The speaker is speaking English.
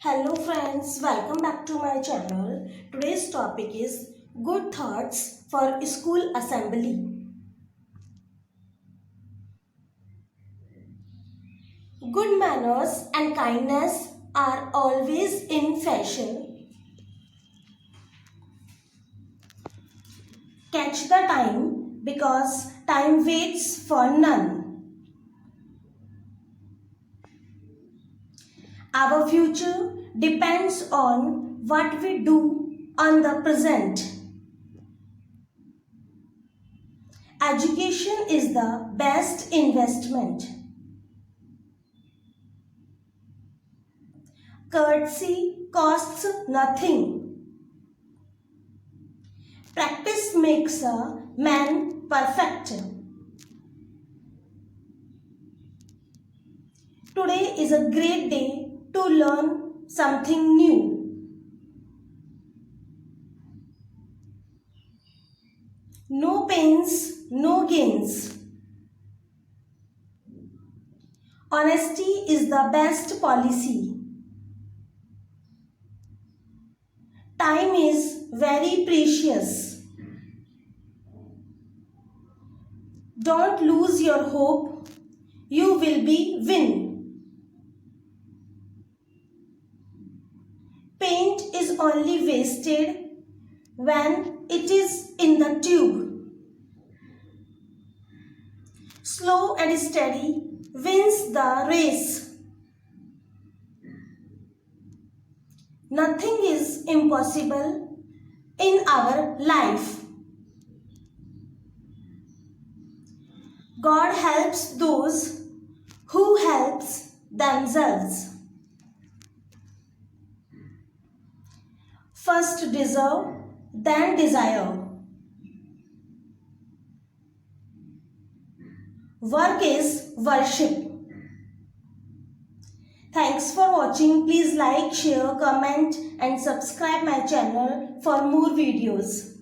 Hello friends, welcome back to my channel. Today's topic is good thoughts for school assembly. Good manners and kindness are always in fashion. Catch the time because time waits for none. Our future depends on what we do on the present. Education is the best investment. Courtesy costs nothing. Practice makes a man perfect. Today is a great day to learn something new. No pains, no gains. Honesty is the best policy. Time is very precious. Don't lose your hope. You will be win. Paint is only wasted when it is in the tube. Slow and steady wins the race. Nothing is impossible in our life. God helps those who helps themselves. First deserve, then desire. Work is worship. Thanks for watching. Please like, share, comment and subscribe my channel for more videos.